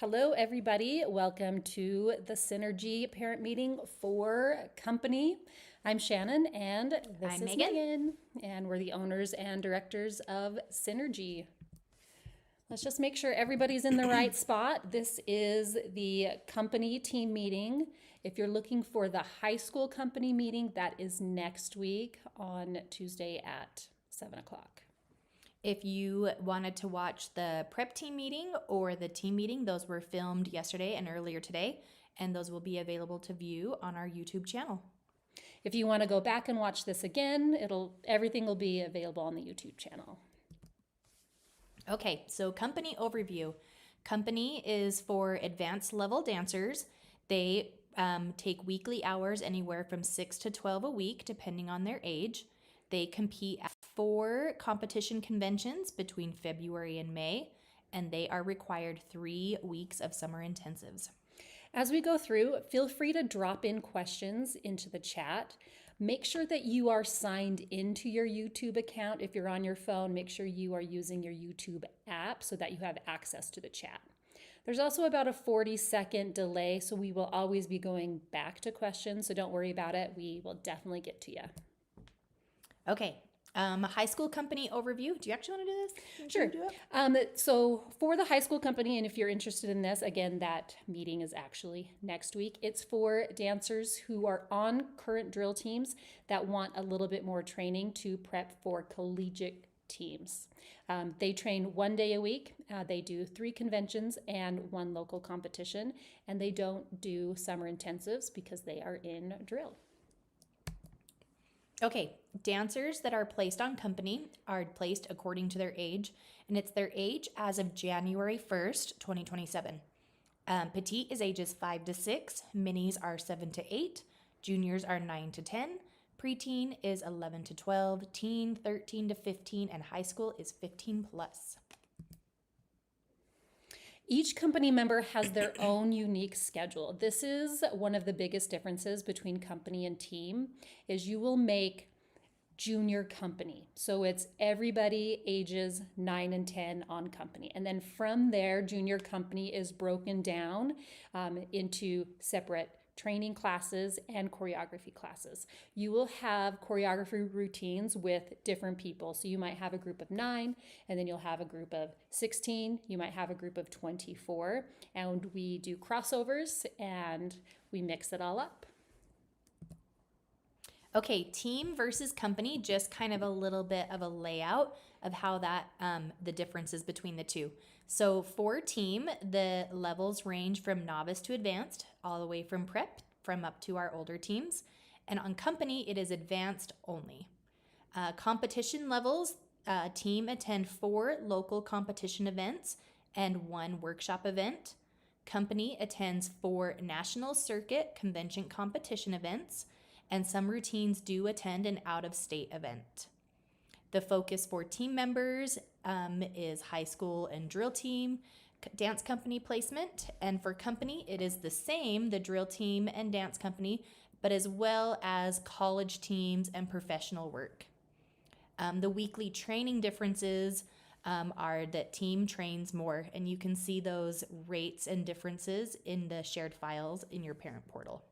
Hello, everybody. Welcome to the Synergy Parent Meeting for Company. I'm Shannon, and this I'm is Megan. Megan, and we're the owners and directors of Synergy. Let's just make sure everybody's in the right spot. This is the company team meeting. If you're looking for the high school company meeting, that is next week on Tuesday at 7 o'clock. If you wanted to watch the prep team meeting or the team meeting, those were filmed yesterday and earlier today, and those will be available to view on our YouTube channel. If you want to go back and watch this again, everything will be available on the YouTube channel. Okay, so company overview. Company is for advanced level dancers. They take weekly hours anywhere from 6 to 12 a week, depending on their age. They compete at 4 competition conventions between February and May, and they are required 3 weeks of summer intensives. As we go through, feel free to drop in questions into the chat. Make sure that you are signed into your YouTube account. If you're on your phone, make sure you are using your YouTube app so that you have access to the chat. There's also about a 40-second delay, so we will always be going back to questions, so don't worry about it. We will definitely get to you. Okay, high school company overview. Do you actually want to do this? Sure. So for the high school company, and if you're interested in this, again, that meeting is actually next week. It's for dancers who are on current drill teams that want a little bit more training to prep for collegiate teams. They train 1 day a week. They do 3 conventions and 1 local competition, and they don't do summer intensives because they are in drill. Okay, dancers that are placed on company are placed according to their age, and it's their age as of January 1st, 2027. Petite is ages 5 to 6, minis are 7 to 8, juniors are 9 to 10, preteen is 11 to 12, teen 13 to 15, and high school is 15 plus. Each company member has their own unique schedule. This is one of the biggest differences between company and team is you will make junior company. So it's everybody ages 9 and 10 on company. And then from there, junior company is broken down into separate training classes and choreography classes. You will have choreography routines with different people. So you might have a group of 9, and then you'll have a group of 16. You might have a group of 24. And we do crossovers and we mix it all up. Okay, team versus company, just kind of a little bit of a layout of how that the differences between the two. So for team, the levels range from novice to advanced, all the way from prep, from up to our older teams. And on company, it is advanced only. Competition levels, team attend 4 local competition events and 1 workshop event. Company attends 4 national circuit convention competition events, and some routines do attend an out-of-state event. The focus for team members is high school and drill team, dance company placement, and for company, it is the same, the drill team and dance company, but as well as college teams and professional work. The weekly training differences are that team trains more, and you can see those rates and differences in the shared files in your parent portal.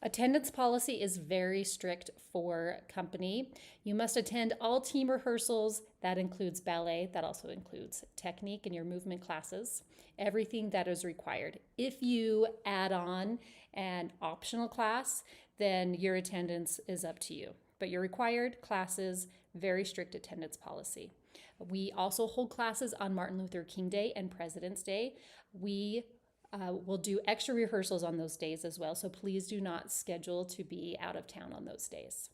Attendance policy is very strict for company. You must attend all team rehearsals. That includes ballet. That also includes technique and your movement classes. Everything that is required. If you add on an optional class, then your attendance is up to you. But your required classes, very strict attendance policy. We also hold classes on Martin Luther King Day and President's Day. We'll do extra rehearsals on those days as well, so please do not schedule to be out of town on those days.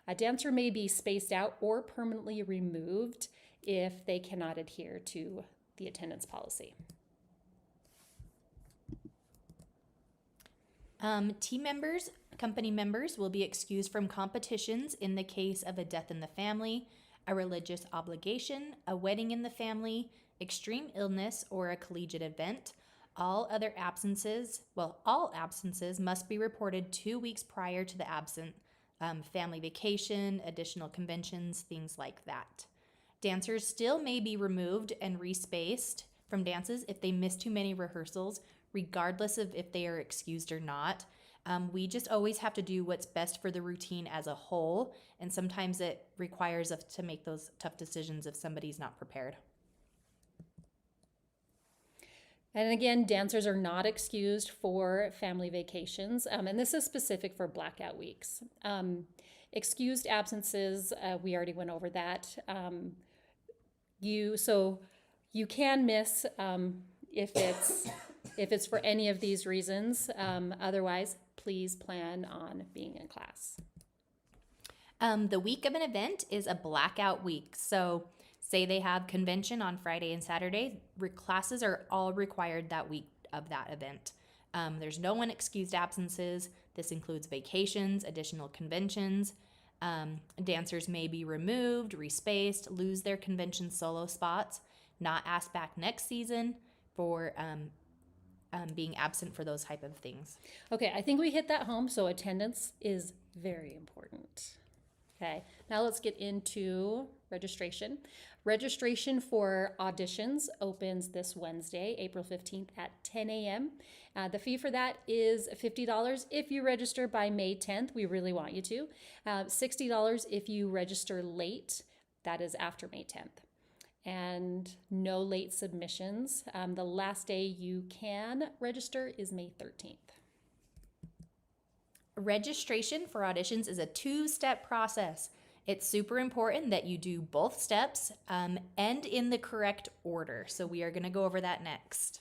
A dancer may be spaced out or permanently removed if they cannot adhere to the attendance policy. Team members, company members will be excused from competitions in the case of a death in the family, a religious obligation, a wedding in the family, extreme illness, or a collegiate event. All absences must be reported 2 weeks prior to the absence, family vacation, additional conventions, things like that. Dancers still may be removed and respaced from dances if they miss too many rehearsals, regardless of if they are excused or not. We just always have to do what's best for the routine as a whole, and sometimes it requires us to make those tough decisions if somebody's not prepared. And again, dancers are not excused for family vacations, and this is specific for blackout weeks. Excused absences, we already went over that. You can miss if it's for any of these reasons. Otherwise, please plan on being in class. The week of an event is a blackout week. So say they have convention on Friday and Saturday, classes are all required that week of that event. There's no unexcused absences. This includes vacations, additional conventions. Dancers may be removed, respaced, lose their convention solo spots, not asked back next season for being absent for those type of things. Okay, I think we hit that home. So attendance is very important. Okay, now let's get into registration. Registration for auditions opens this Wednesday, April 15th at 10 a.m. The fee for that is $50 if you register by May 10th. We really want you to. $60 if you register late. That is after May 10th. And no late submissions. The last day you can register is May 13th. Registration for auditions is a two-step process. It's super important that you do both steps and in the correct order. So we are going to go over that next.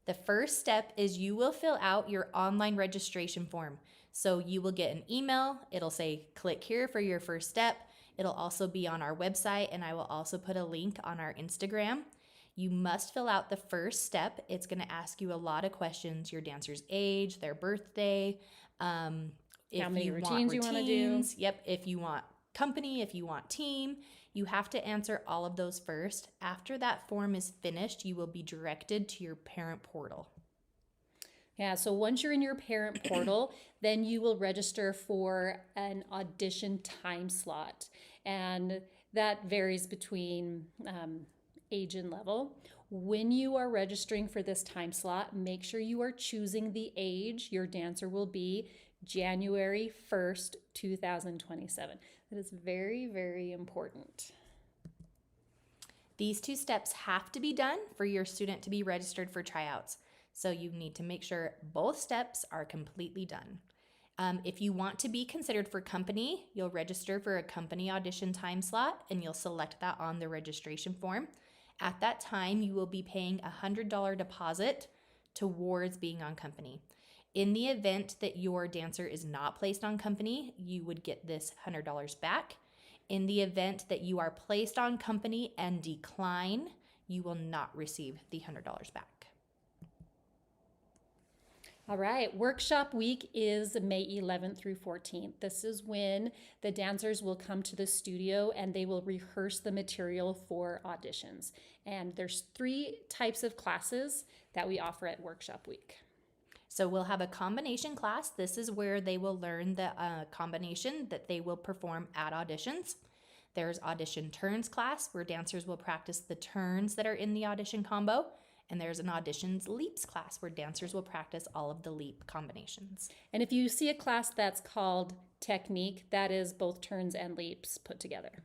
The first step is you will fill out your online registration form. So you will get an email. It'll say click here for your first step. It'll also be on our website, and I will also put a link on our Instagram. You must fill out the first step. It's going to ask you a lot of questions: your dancer's age, their birthday, how many routines you want to do. Yep, if you want company, if you want team, you have to answer all of those first. After that form is finished, you will be directed to your parent portal. Yeah, so once you're in your parent portal, then you will register for an audition time slot. And that varies between age and level. When you are registering for this time slot, make sure you are choosing the age your dancer will be January 1st, 2027. That is very, very important. These two steps have to be done for your student to be registered for tryouts. So you need to make sure both steps are completely done. If you want to be considered for company, you'll register for a company audition time slot, and you'll select that on the registration form. At that time, you will be paying a $100 deposit towards being on company. In the event that your dancer is not placed on company, you would get this $100 back. In the event that you are placed on company and decline, you will not receive the $100 back. All right, workshop week is May 11th through 14th. This is when the dancers will come to the studio and they will rehearse the material for auditions. And there's 3 types of classes that we offer at workshop week. So we'll have a combination class. This is where they will learn the combination that they will perform at auditions. There's audition turns class, where dancers will practice the turns that are in the audition combo. And there's an auditions leaps class, where dancers will practice all of the leap combinations. And if you see a class that's called technique, that is both turns and leaps put together.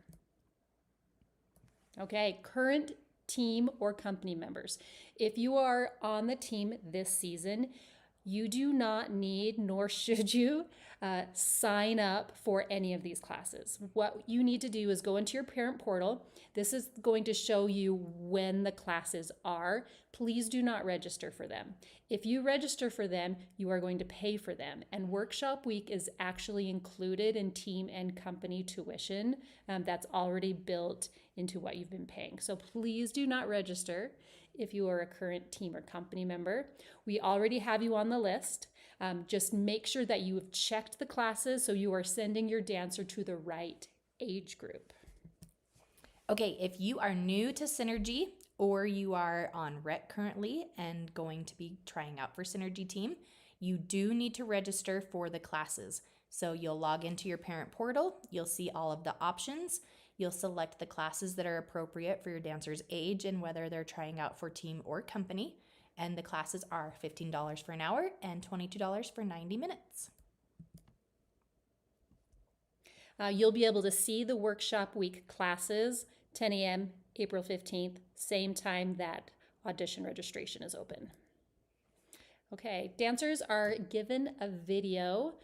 Okay, current team or company members. If you are on the team this season, you do not need, nor should you, sign up for any of these classes. What you need to do is go into your parent portal. This is going to show you when the classes are. Please do not register for them. If you register for them, you are going to pay for them. And workshop week is actually included in team and company tuition. That's already built into what you've been paying. So please do not register if you are a current team or company member. We already have you on the list. Just make sure that you have checked the classes so you are sending your dancer to the right age group. Okay, if you are new to Synergy or you are on rec currently and going to be trying out for Synergy team, you do need to register for the classes. So you'll log into your parent portal, you'll see all of the options, you'll select the classes that are appropriate for your dancer's age and whether they're trying out for team or company. And the classes are $15 for an hour and $22 for 90 minutes. You'll be able to see the workshop week classes, 10 a.m., April 15th, same time that audition registration is open. Okay, dancers are given a video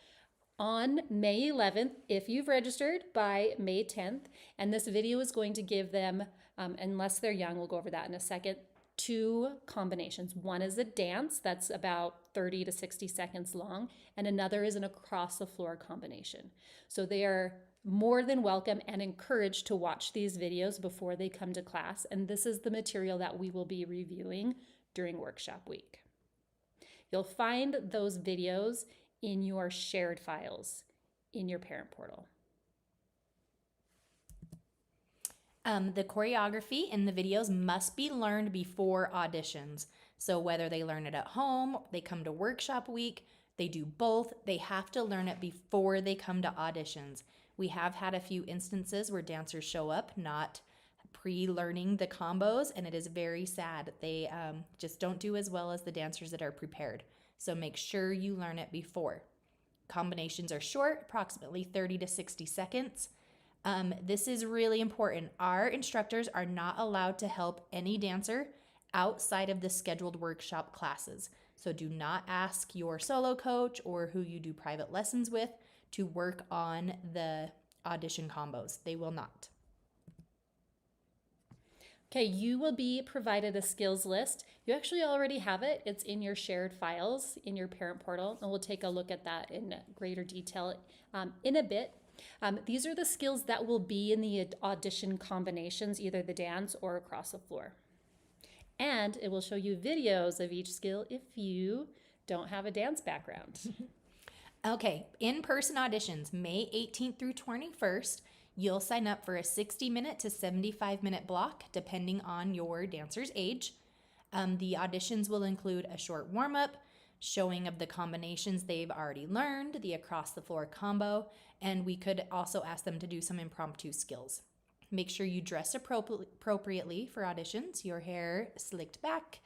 on May 11th if you've registered by May 10th, and this video is going to give them, unless they're young, we'll go over that in a second, 2 combinations. One is a dance that's about 30 to 60 seconds long, and another is an across the floor combination. So they are more than welcome and encouraged to watch these videos before they come to class, and this is the material that we will be reviewing during workshop week. You'll find those videos in your shared files in your parent portal. The choreography in the videos must be learned before auditions. So whether they learn it at home, they come to workshop week, they do both, they have to learn it before they come to auditions. We have had a few instances where dancers show up not pre-learning the combos, and it is very sad. They just don't do as well as the dancers that are prepared. So make sure you learn it before. Combinations are short, approximately 30 to 60 seconds. This is really important. Our instructors are not allowed to help any dancer outside of the scheduled workshop classes. So do not ask your solo coach or who you do private lessons with to work on the audition combos. They will not. Okay, you will be provided a skills list. You actually already have it. It's in your shared files in your parent portal, and we'll take a look at that in greater detail in a bit. These are the skills that will be in the audition combinations, either the dance or across the floor. And it will show you videos of each skill if you don't have a dance background. Okay, in-person auditions, May 18th through 21st. You'll sign up for a 60-minute to 75-minute block, depending on your dancer's age. The auditions will include a short warm-up, showing of the combinations they've already learned, the across-the-floor combo, and we could also ask them to do some impromptu skills. Make sure you dress appropriately for auditions, your hair slicked back.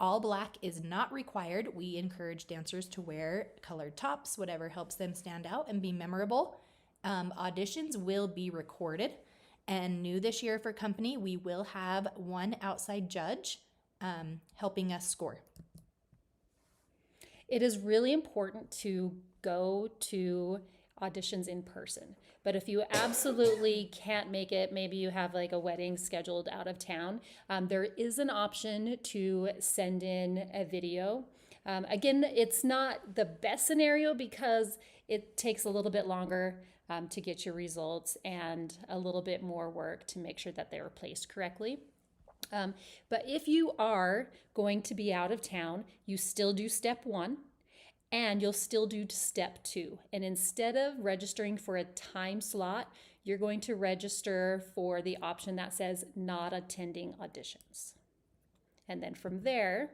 All black is not required. We encourage dancers to wear colored tops, whatever helps them stand out and be memorable. Auditions will be recorded, and new this year for company, we will have one outside judge helping us score. It is really important to go to auditions in person. But if you absolutely can't make it, maybe you have like a wedding scheduled out of town, there is an option to send in a video. Again, it's not the best scenario because it takes a little bit longer to get your results and a little bit more work to make sure that they were placed correctly. But if you are going to be out of town, you still do step 1 and you'll still do step 2. And instead of registering for a time slot, you're going to register for the option that says not attending auditions. And then from there,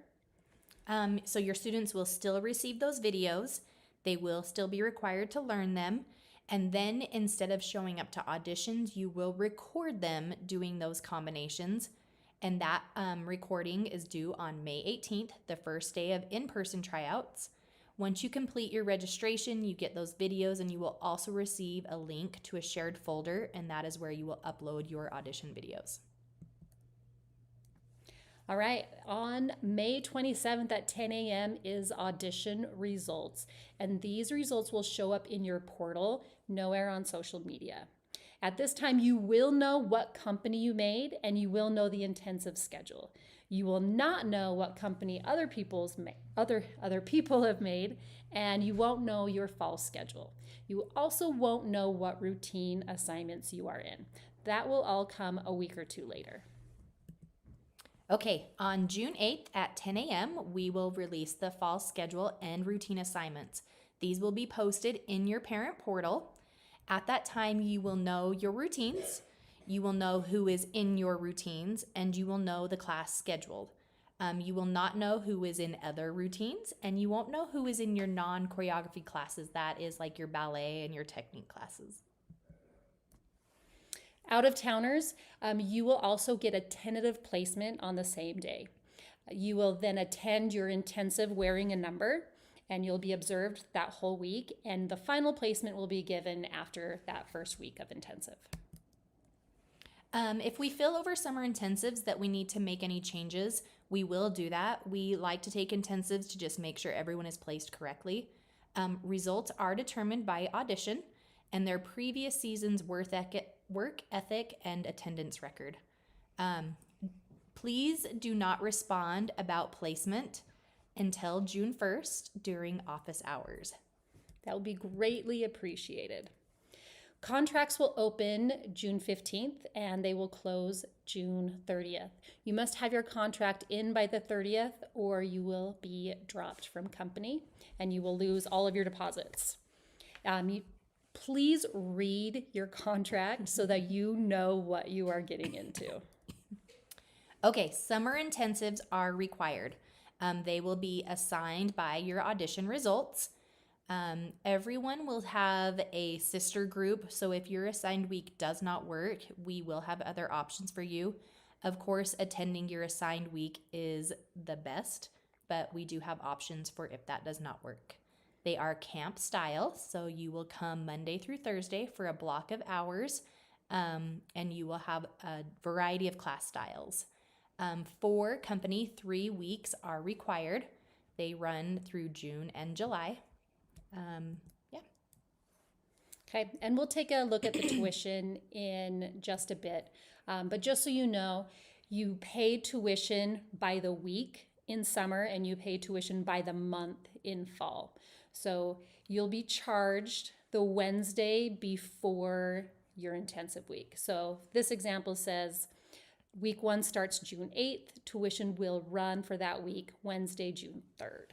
so your students will still receive those videos. They will still be required to learn them. And then instead of showing up to auditions, you will record them doing those combinations. And that recording is due on May 18th, the first day of in-person tryouts. Once you complete your registration, you get those videos, and you will also receive a link to a shared folder, and that is where you will upload your audition videos. All right, on May 27th at 10 a.m. is audition results, and these results will show up in your portal, nowhere on social media. At this time, you will know what company you made, and you will know the intensive schedule. You will not know what company other people have made, and you won't know your fall schedule. You also won't know what routine assignments you are in. That will all come a week or two later. Okay, on June 8th at 10 a.m., we will release the fall schedule and routine assignments. These will be posted in your parent portal. At that time, you will know your routines, you will know who is in your routines, and you will know the class scheduled. You will not know who is in other routines, and you won't know who is in your non-choreography classes. That is like your ballet and your technique classes. Out of towners, you will also get a tentative placement on the same day. You will then attend your intensive wearing a number, and you'll be observed that whole week, and the final placement will be given after that first week of intensive. If we feel over summer intensives that we need to make any changes, we will do that. We like to take intensives to just make sure everyone is placed correctly. Results are determined by Audition and their previous season's work ethic and attendance record. Please do not respond about placement until June 1st during office hours. That will be greatly appreciated. Contracts will open June 15th and they will close June 30th. You must have your contract in by the 30th or you will be dropped from company and you will lose all of your deposits. Please read your contract so that you know what you are getting into. Okay, summer intensives are required. They will be assigned by your audition results. Everyone will have a sister group, so if your assigned week does not work, we will have other options for you. Of course, attending your assigned week is the best, but we do have options for if that does not work. They are camp style, so you will come Monday through Thursday for a block of hours, and you will have a variety of class styles. For company, 3 weeks are required. They run through June and July. Okay, and we'll take a look at the tuition in just a bit. But just so you know, you pay tuition by the week in summer and you pay tuition by the month in fall. So you'll be charged the Wednesday before your intensive week. So this example says week 1 starts June 8th. Tuition will run for that week, Wednesday, June 3rd.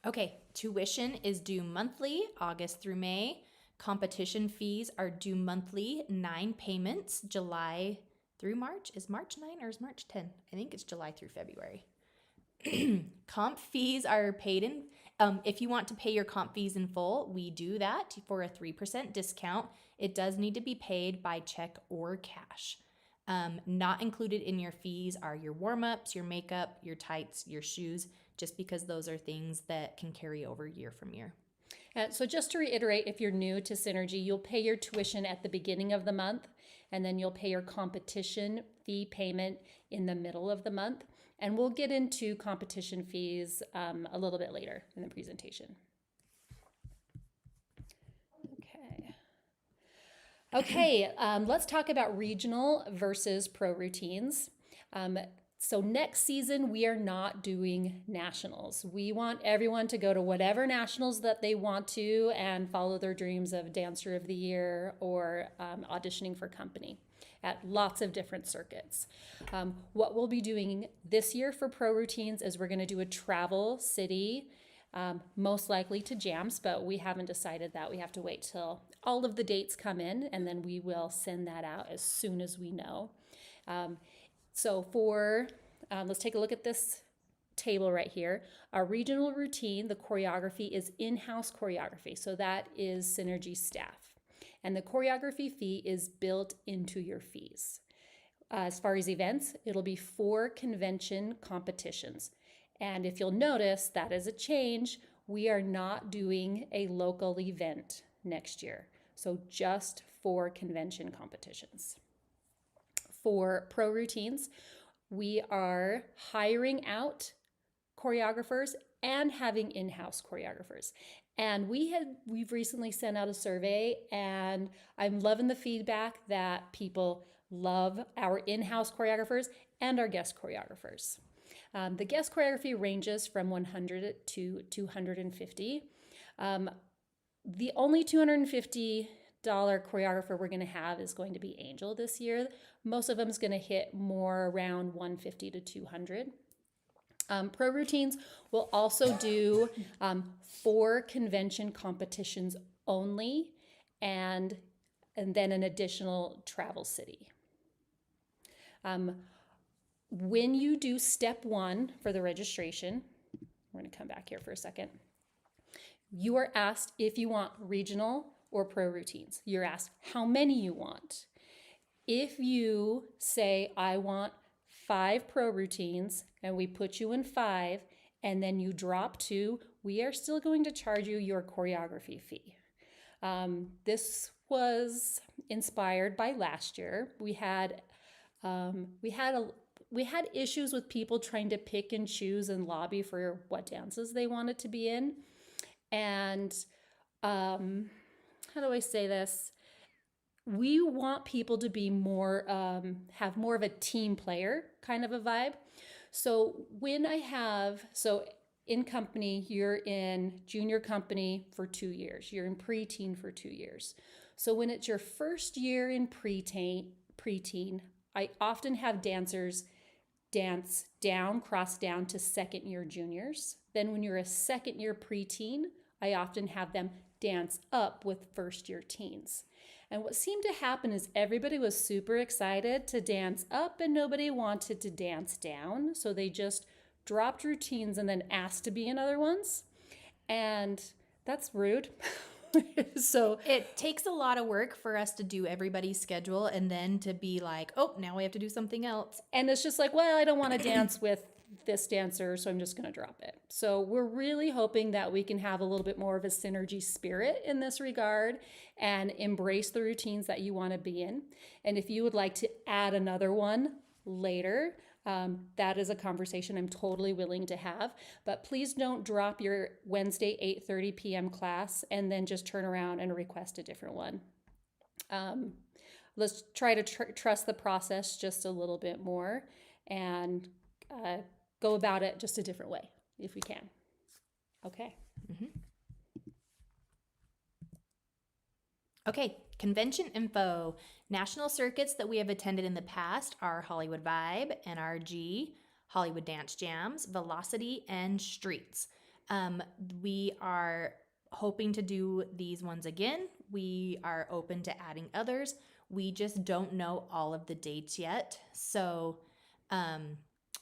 Okay, tuition is due monthly, August through May. Competition fees are due monthly, 9 payments, July through March. Is March 9 or is March 10? I think it's July through February. Comp fees are paid in, if you want to pay your comp fees in full, we do that for a 3% discount. It does need to be paid by check or cash. Not included in your fees are your warm-ups, your makeup, your tights, your shoes, just because those are things that can carry over year from year. So just to reiterate, if you're new to Synergy, you'll pay your tuition at the beginning of the month, and then you'll pay your competition fee payment in the middle of the month. And we'll get into competition fees a little bit later in the presentation. Okay, let's talk about regional versus pro routines. So next season, we are not doing nationals. We want everyone to go to whatever nationals that they want to and follow their dreams of Dancer of the Year or auditioning for company at lots of different circuits. What we'll be doing this year for pro routines is we're going to do a travel city, most likely to jams, but we haven't decided that. We have to wait till all of the dates come in, and then we will send that out as soon as we know. So let's take a look at this table right here. Our regional routine, the choreography is in-house choreography. So that is Synergy staff. And the choreography fee is built into your fees. As far as events, it'll be 4 convention competitions. And if you'll notice, that is a change. We are not doing a local event next year. So just 4 convention competitions. For pro routines, we are hiring out choreographers and having in-house choreographers. And we've recently sent out a survey, and I'm loving the feedback that people love our in-house choreographers and our guest choreographers. The guest choreography ranges from $100 to $250. The only $250 choreographer we're going to have is going to be Angel this year. Most of them is going to hit more around $150 to $200. Pro routines will also do 4 convention competitions only, and then an additional travel city. When you do step 1 for the registration, we're going to come back here for a second. You are asked if you want regional or pro routines. You're asked how many you want. If you say, I want 5 pro routines, and we put you in 5, and then you drop 2, we are still going to charge you your choreography fee. This was inspired by last year. We had issues with people trying to pick and choose and lobby for what dances they wanted to be in. And how do I say this? We want people to be more, have more of a team player kind of a vibe. So in company, you're in junior company for 2 years. You're in preteen for 2 years. So when it's your first year in preteen, I often have dancers dance down, cross down to second year juniors. Then when you're a second year preteen, I often have them dance up with first year teens. And what seemed to happen is everybody was super excited to dance up and nobody wanted to dance down. So they just dropped routines and then asked to be in other ones. And that's rude. So it takes a lot of work for us to do everybody's schedule and then to be like, oh, now we have to do something else. And it's just like, well, I don't want to dance with this dancer, so I'm just going to drop it. So we're really hoping that we can have a little bit more of a synergy spirit in this regard and embrace the routines that you want to be in. And if you would like to add another one later, that is a conversation I'm totally willing to have. But please don't drop your Wednesday 8:30 p.m. class and then just turn around and request a different one. Let's try to trust the process just a little bit more and go about it just a different way if we can. Okay. Mm-hmm. Okay, convention info. National circuits that we have attended in the past are Hollywood Vibe, NRG, Hollywood Dance Jams, Velocity, and Streets. We are hoping to do these ones again. We are open to adding others. We just don't know all of the dates yet. So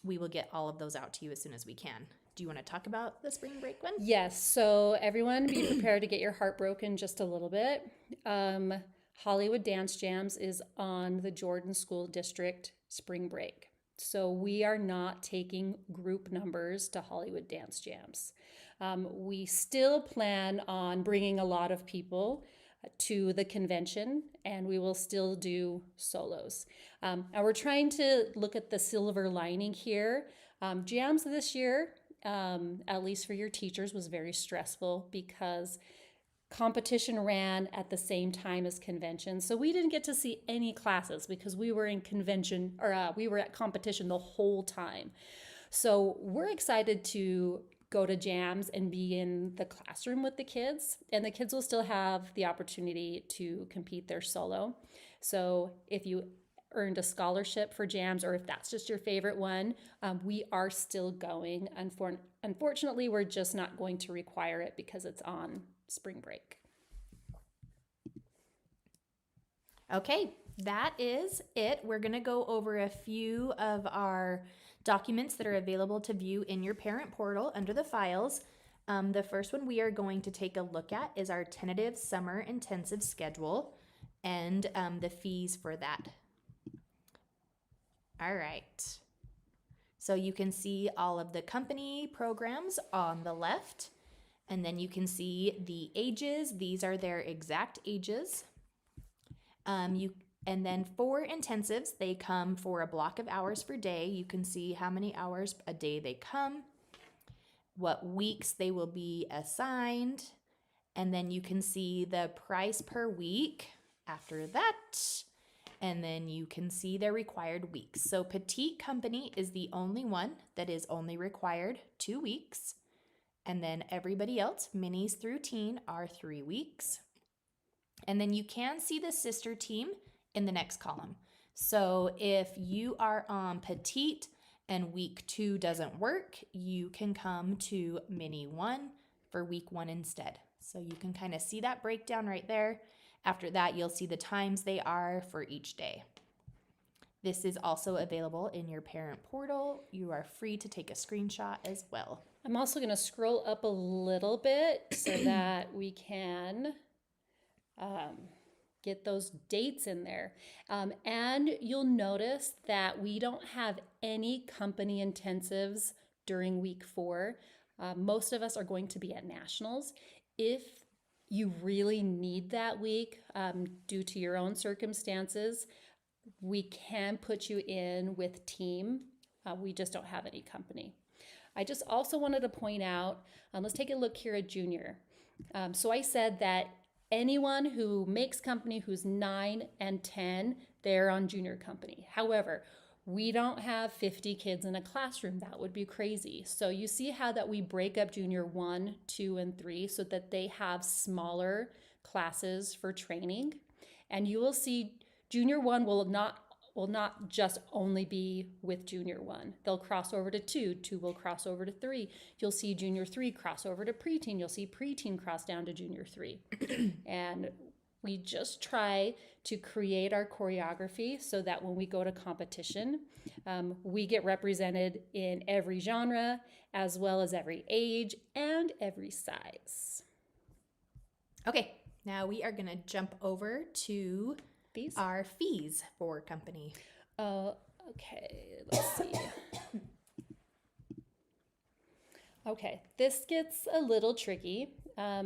we will get all of those out to you as soon as we can. Do you want to talk about the spring break one? Yes. So everyone be prepared to get your heart broken just a little bit. Hollywood Dance Jams is on the Jordan School District spring break. So we are not taking group numbers to Hollywood Dance Jams. We still plan on bringing a lot of people to the convention, and we will still do solos. And we're trying to look at the silver lining here. Jams this year, at least for your teachers, was very stressful because competition ran at the same time as convention. So we didn't get to see any classes because we were in convention, or we were at competition the whole time. So we're excited to go to jams and be in the classroom with the kids, and the kids will still have the opportunity to compete their solo. So if you earned a scholarship for jams, or if that's just your favorite one, we are still going. Unfortunately, we're just not going to require it because it's on spring break. Okay, that is it. We're going to go over a few of our documents that are available to view in your parent portal under the files. The first one we are going to take a look at is our tentative summer intensive schedule and the fees for that. All right. So you can see all of the company programs on the left, and then you can see the ages. These are their exact ages. And then for intensives, they come for a block of hours per day. You can see how many hours a day they come, what weeks they will be assigned, and then you can see the price per week after that, and then you can see their required weeks. So Petite Company is the only one that is only required 2 weeks, and then everybody else, minis through teen, are 3 weeks. And then you can see the sister team in the next column. So if you are on Petite and week 2 doesn't work, you can come to Mini 1 for week 1 instead. So you can kind of see that breakdown right there. After that, you'll see the times they are for each day. This is also available in your parent portal. You are free to take a screenshot as well. I'm also going to scroll up a little bit so that we can get those dates in there. And you'll notice that we don't have any company intensives during week 4. Most of us are going to be at nationals. If you really need that week due to your own circumstances, we can put you in with team. We just don't have any company. I just also wanted to point out, let's take a look here at junior. So I said that anyone who makes company who's 9 and 10, they're on junior company. However, we don't have 50 kids in a classroom. That would be crazy. So you see how that we break up junior 1, 2, and 3 so that they have smaller classes for training. And you will see junior 1 will not just only be with junior 1. They'll cross over to 2, 2 will cross over to 3. You'll see junior 3 cross over to preteen. You'll see preteen cross down to junior 3. And we just try to create our choreography so that when we go to competition, we get represented in every genre, as well as every age and every size. Okay, now we are going to jump over to our fees for company. Okay, let's see. Okay, this gets a little tricky.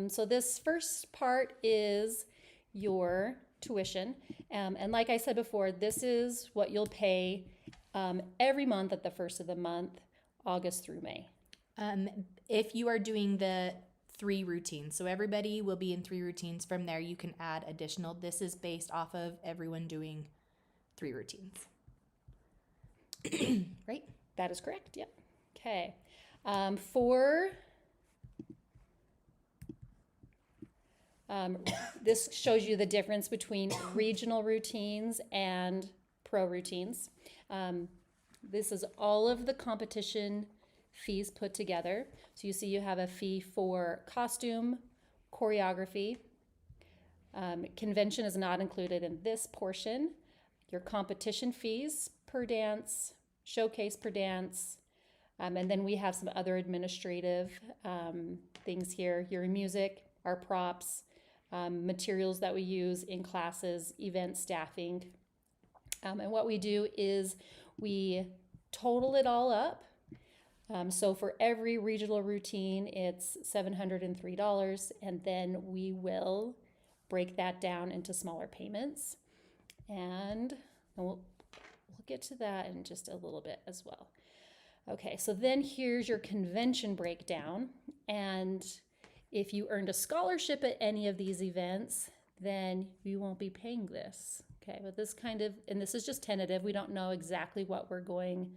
So this first part is your tuition. And like I said before, this is what you'll pay every month at the first of the month, August through May. If you are doing the 3 routines, so everybody will be in 3 routines. From there, you can add additional. This is based off of everyone doing 3 routines. Right? That is correct, yep. Okay. This shows you the difference between regional routines and pro routines. This is all of the competition fees put together. So you see you have a fee for costume, choreography. Convention is not included in this portion. Your competition fees per dance, showcase per dance, and then we have some other administrative things here. Your music, our props, materials that we use in classes, event staffing. And what we do is we total it all up. So for every regional routine, it's $703, and then we will break that down into smaller payments. And we'll get to that in just a little bit as well. Okay, so then here's your convention breakdown. And if you earned a scholarship at any of these events, then you won't be paying this. Okay, but this and this is just tentative. We don't know exactly what we're going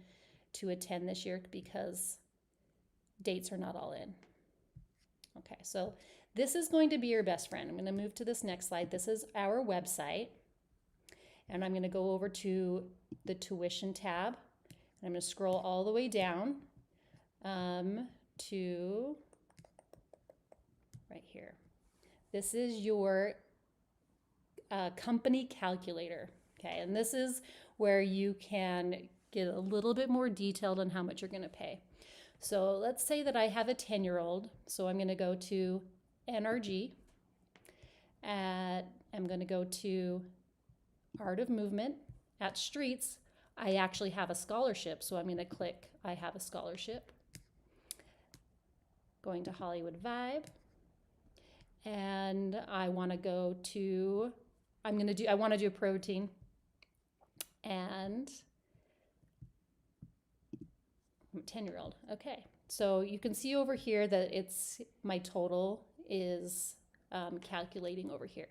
to attend this year because dates are not all in. Okay, so this is going to be your best friend. I'm going to move to this next slide. This is our website. And I'm going to go over to the tuition tab. And I'm going to scroll all the way down to right here. This is your company calculator. Okay, and this is where you can get a little bit more detailed on how much you're going to pay. So let's say that I have a 10-year-old. So I'm going to go to NRG. I'm going to go to Art of Movement. At Streets, I actually have a scholarship. So I'm going to click I have a scholarship. Going to Hollywood Vibe. And I want to go to, I want to do a pro routine. And I'm a 10-year-old. Okay. So you can see over here that my total is calculating over here.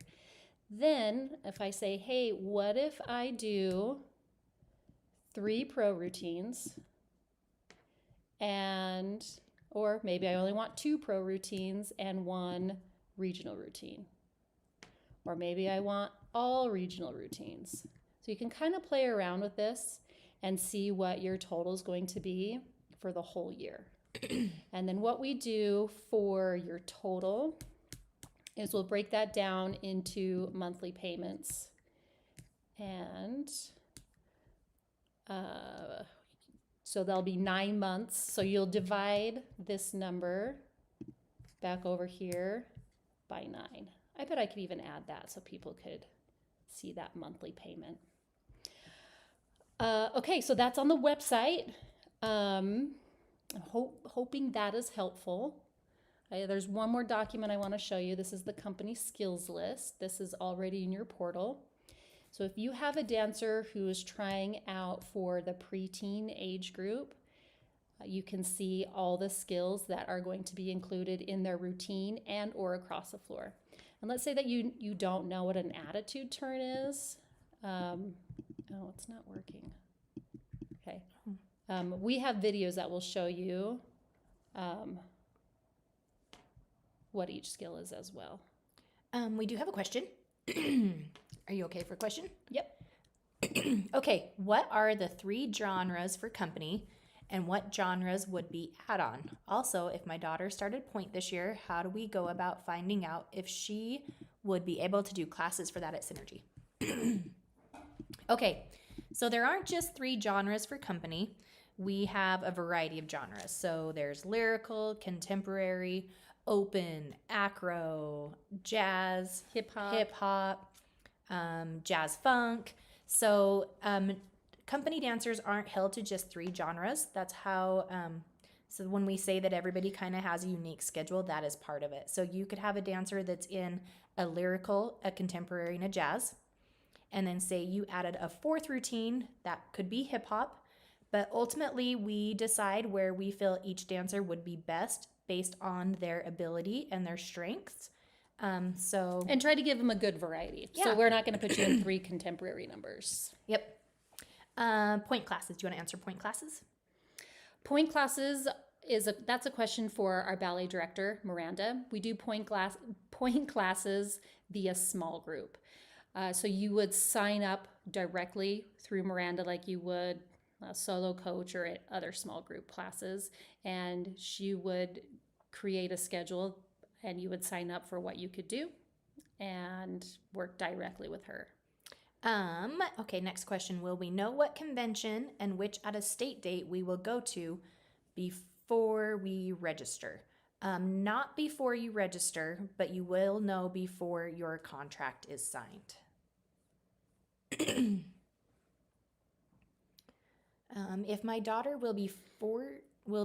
Then if I say, hey, what if I do 3 pro routines or maybe I only want 2 pro routines and 1 regional routine. Or maybe I want all regional routines. So you can kind of play around with this and see what your total is going to be for the whole year. And then what we do for your total is we'll break that down into monthly payments. And So there'll be 9 months. So you'll divide this number back over here by 9. I bet I could even add that so people could see that monthly payment. Okay, so that's on the website. Hoping that is helpful. There's one more document I want to show you. This is the company skills list. This is already in your portal. So if you have a dancer who is trying out for the preteen age group, you can see all the skills that are going to be included in their routine and or across the floor. And let's say that you don't know what an attitude turn is. Oh, it's not working. Okay. We have videos that will show you what each skill is as well. We do have a question. Are you okay for a question? Yep. Okay, what are the 3 genres for company and what genres would be add-on? Also, if my daughter started Point this year, how do we go about finding out if she would be able to do classes for that at Synergy? Okay, so there aren't just 3 genres for company. We have a variety of genres. So there's lyrical, contemporary, open, acro, jazz, Hip hop, jazz funk. So company dancers aren't held to just 3 genres. That's how, so when we say that everybody kind of has a unique schedule, that is part of it. So you could have a dancer that's in a lyrical, a contemporary, and a jazz. And then say you added a 4th routine, that could be hip hop. But ultimately, we decide where we feel each dancer would be best based on their ability and their strengths. And try to give them a good variety. Yeah. So we're not going to put you in 3 contemporary numbers. Yep. Point classes. Do you want to answer point classes? Point classes that's a question for our ballet director, Miranda. We do point classes via small group. So you would sign up directly through Miranda like you would a solo coach or at other small group classes, and she would create a schedule and you would sign up for what you could do and work directly with her. Okay, next question. Will we know what convention and which out-of-state date we will go to before we register? Not before you register, but you will know before your contract is signed. If my daughter will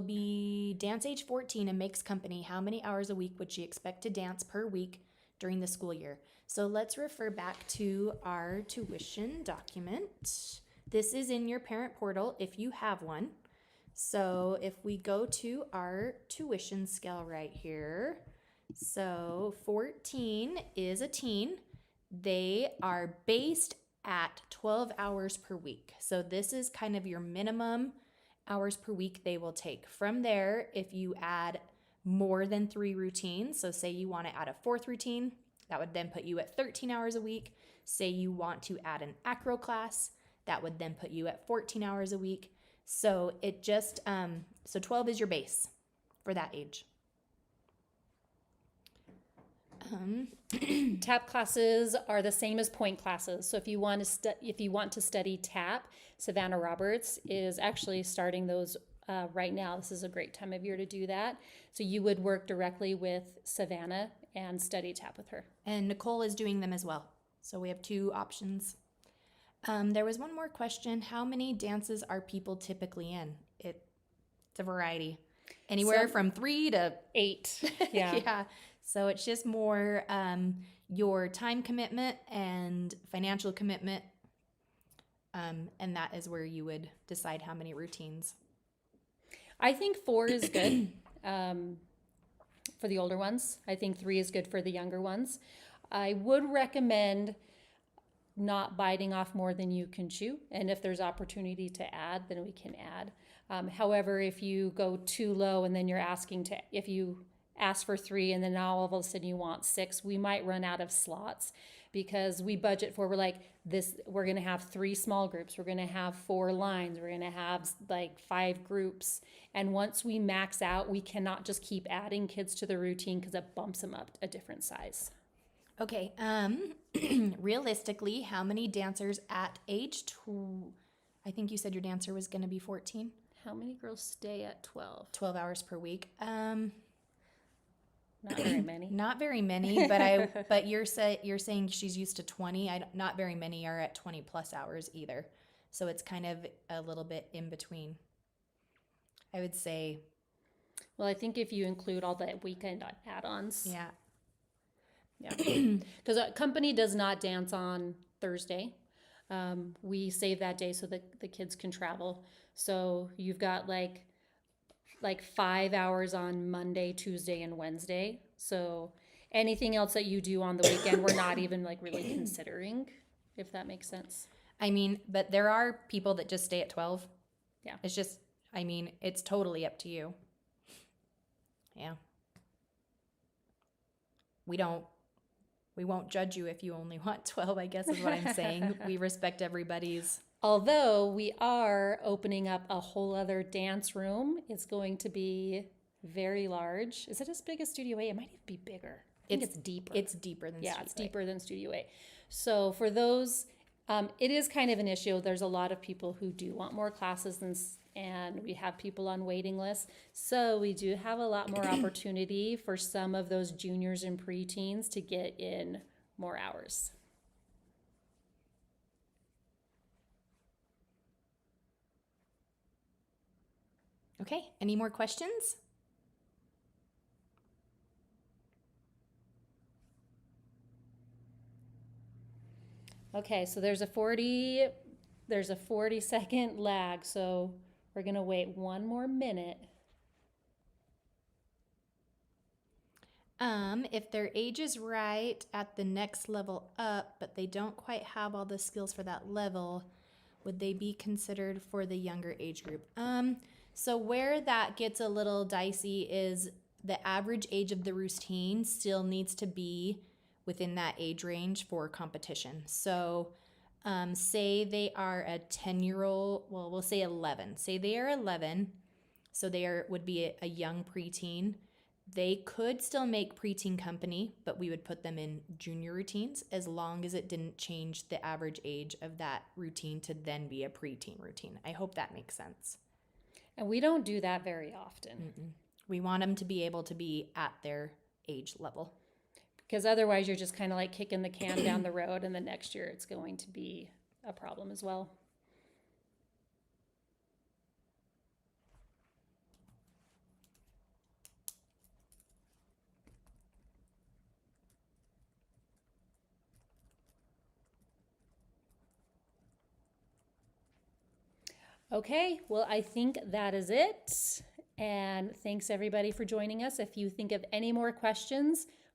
be dance age 14 and makes company, how many hours a week would she expect to dance per week during the school year? So let's refer back to our tuition document. This is in your parent portal if you have one. So if we go to our tuition scale right here, so 14 is a teen. They are based at 12 hours per week. So this is kind of your minimum hours per week they will take. From there, if you add more than 3 routines, so say you want to add a 4th routine, that would then put you at 13 hours a week. Say you want to add an acro class, that would then put you at 14 hours a week. So it just, so 12 is your base for that age. Tap classes are the same as point classes. So if you want to study tap, Savannah Roberts is actually starting those right now. This is a great time of year to do that. So you would work directly with Savannah and study tap with her. And Nicole is doing them as well. So we have 2 options. There was one more question. How many dances are people typically in? It's a variety. Anywhere from 3 to 8. Yeah. Yeah. So it's just more your time commitment and financial commitment. And that is where you would decide how many routines. I think 4 is good for the older ones. I think 3 is good for the younger ones. I would recommend not biting off more than you can chew. And if there's opportunity to add, then we can add. However, if you go too low and then you're if you ask for 3 and then now all of a sudden you want 6, we might run out of slots because we budget for, we're going to have 3 small groups. We're going to have 4 lines. We're going to have 5 groups. And once we max out, we cannot just keep adding kids to the routine because it bumps them up a different size. Okay. Realistically, how many dancers at age I think you said your dancer was going to be 14. How many girls stay at 12? 12 hours per week. Not very many. Not very many, but you're saying she's used to 20. Not very many are at 20 plus hours either. So it's kind of a little bit in between. I would say, Well, I think if you include all the weekend add-ons. yeah. Yeah. Because a company does not dance on Thursday. We save that day so that the kids can travel. So you've got like 5 hours on Monday, Tuesday, and Wednesday. So anything else that you do on the weekend, we're not even like really considering, if that makes sense. I mean, but there are people that just stay at 12. Yeah. It's just, I mean, it's totally up to you. Yeah. We won't judge you if you only want 12, I guess is what I'm saying. We respect everybody's. Although we are opening up a whole other dance room. It's going to be very large. Is it as big as Studio A? It might even be bigger. I think it's deeper. It's deeper than Studio A. It's deeper than Studio A. So for those, it is kind of an issue. There's a lot of people who do want more classes and we have people on waiting lists. So we do have a lot more opportunity for some of those juniors and preteens to get in more hours. Okay, any more questions? Okay, so there's a 40-second lag, so we're gonna wait one more minute. If their age is right at the next level up, but they don't quite have all the skills for that level, would they be considered for the younger age group? So where that gets a little dicey is the average age of the routine still needs to be within that age range for competition. So say they are a 10-year-old, well, we'll say 11. Say they are 11, so they would be a young preteen. They could still make preteen company, but we would put them in junior routines as long as it didn't change the average age of that routine to then be a preteen routine. I hope that makes sense. And we don't do that very often. Mm-mm. We want them to be able to be at their age level. Because otherwise you're just kind of like kicking the can down the road and the next year it's going to be a problem as well. Okay, well, I think that is it. And thanks everybody for joining us. If you think of any more questions,